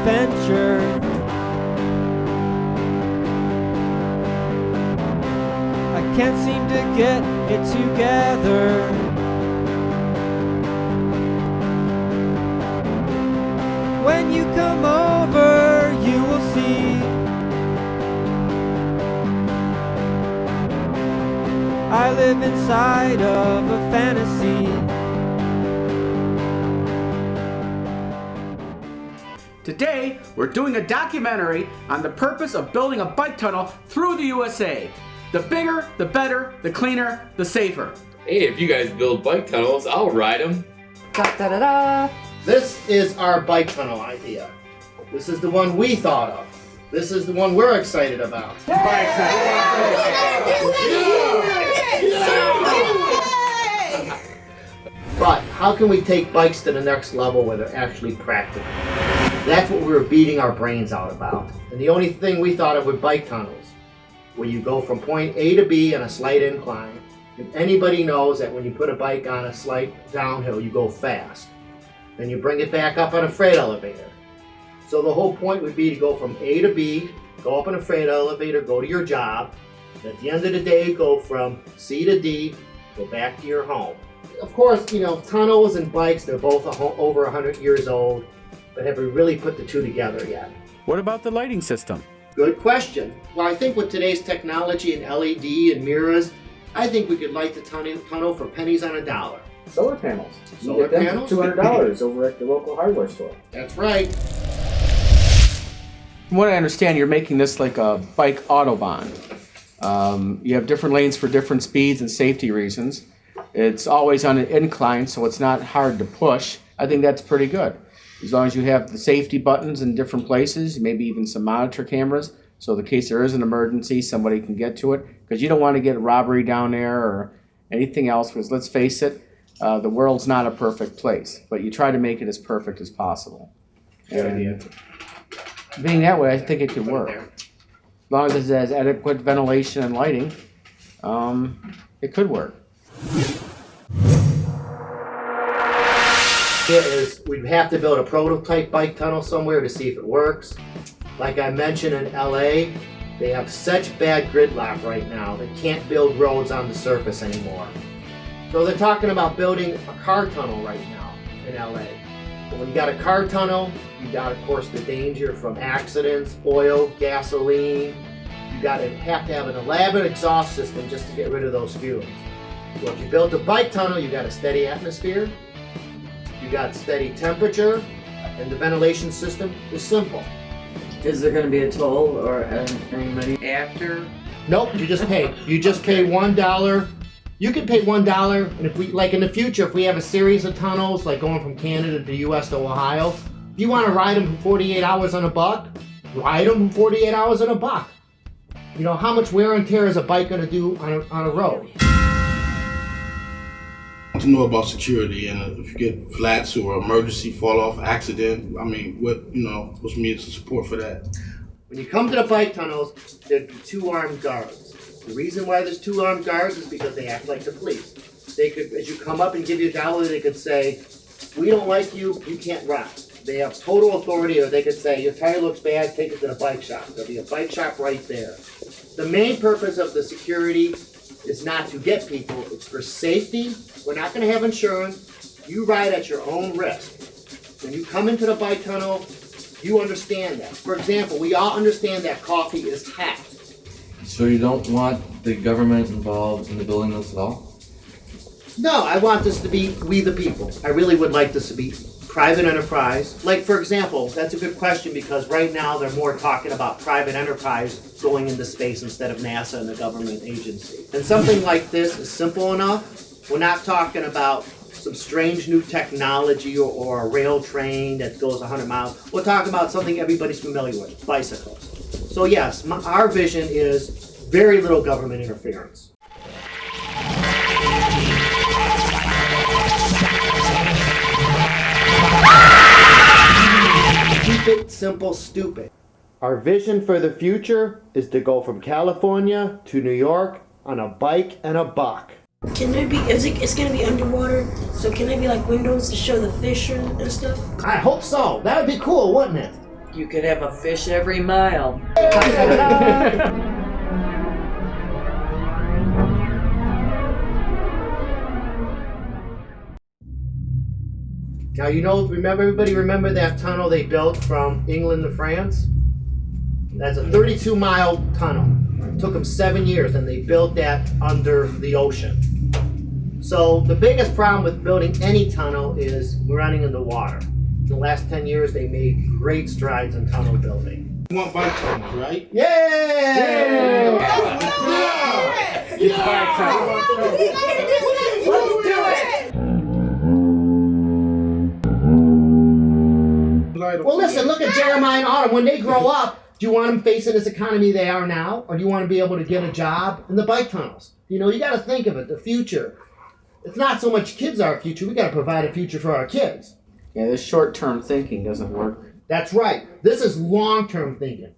adventure. I can't seem to get it together. When you come over, you will see I live inside of a fantasy. Today, we're doing a documentary on the purpose of building a bike tunnel through the USA. The bigger, the better, the cleaner, the safer. Hey, if you guys build bike tunnels, I'll ride them. Da-da-da-da. This is our bike tunnel idea. This is the one we thought of. This is the one we're excited about. But how can we take bikes to the next level where they're actually practical? That's what we were beating our brains out about. And the only thing we thought of with bike tunnels, where you go from point A to B on a slight incline, and anybody knows that when you put a bike on a slight downhill, you go fast. Then you bring it back up on a freight elevator. So the whole point would be to go from A to B, go up on a freight elevator, go to your job, and at the end of the day, go from C to D, go back to your home. Of course, you know, tunnels and bikes, they're both over 100 years old, but have we really put the two together yet? What about the lighting system? Good question. Well, I think with today's technology and LED and mirrors, I think we could light the tunnel for pennies on a dollar. Solar panels. Solar you get them panels? for $200 over at the local hardware store. That's right. From what I understand, you're making this like a bike autobahn. You have different lanes for different speeds and safety reasons. It's always on an incline, so it's not hard to push. I think that's pretty good. As long as you have the safety buttons in different places, maybe even some monitor cameras, so in case there is an emergency, somebody can get to it. Because you don't want to get robbery down there or anything else, because let's face it, the world's not a perfect place, but you try to make it as perfect as possible. And being that way, I think it could work. As long as it has adequate ventilation and lighting, it could work. We'd have to build a prototype bike tunnel somewhere to see if it works. Like I mentioned in LA, they have such bad gridlock right now, they can't build roads on the surface anymore. So they're talking about building a car tunnel right now in LA. But when you got a car tunnel, you got, of course, the danger from accidents, oil, gasoline. You have to have an elaborate exhaust system just to get rid of those fumes. Well, if you build a bike tunnel, you got a steady atmosphere, you got steady temperature, and the ventilation system is simple. Is there going to be a toll or any money after? Nope, you just pay. You just pay $1. You can pay $1, and if we, like in the future, if we have a series of tunnels, like going from Canada to the US to Ohio, if you want to ride them for 48 hours on a buck, ride them for 48 hours on a buck. You know, how much wear and tear is a bike going to do on a road? To know about security, and if you get flats or emergency fall off accident, I mean, what's needed to support for that? When you come to the bike tunnels, there'd be 2 armed guards. The reason why there's 2 armed guards is because they act like the police. They could, as you come up and give you $1, they could say, "We don't like you, you can't ride." They have total authority, or they could say, "Your tire looks bad, take it to the bike shop." There'll be a bike shop right there. The main purpose of the security is not to get people, it's for safety. We're not going to have insurance. You ride at your own risk. When you come into the bike tunnel, you understand that. For example, we all understand that coffee is hot. So you don't want the government involved in the building this at all? No, I want this to be we the people. I really would like this to be private enterprise. Like, for example, that's a good question, because right now they're more talking about private enterprise going into space instead of NASA and the government agency. And something like this is simple enough. We're not talking about some strange new technology or a rail train that goes 100 miles. We're talking about something everybody's familiar with, bicycles. So yes, our vision is very little government interference. Keep it simple, stupid. Our vision for the future is to go from California to New York on a bike and a buck. Can there be, it's gonna be underwater, so can there be like windows to show the fish and stuff? I hope so. That would be cool, wouldn't it? You could have a fish every mile. Now, you know, everybody remember that tunnel they built from England to France? That's a 32-mile tunnel. It took them 7 years, and they built that under the ocean. So the biggest problem with building any tunnel is running in the water. In the last 10 years, they made great strides in tunnel building. You want bike tunnels, right? Yay! Well, listen, look at Jeremiah and Autumn. When they grow up, do you want them facing this economy they are now? Or do you want to be able to get a job in the bike tunnels? You know, you got to think of it, the future. It's not so much kids are our future. We got to provide a future for our kids. Yeah, this short-term thinking doesn't work. That's right. This is long-term thinking.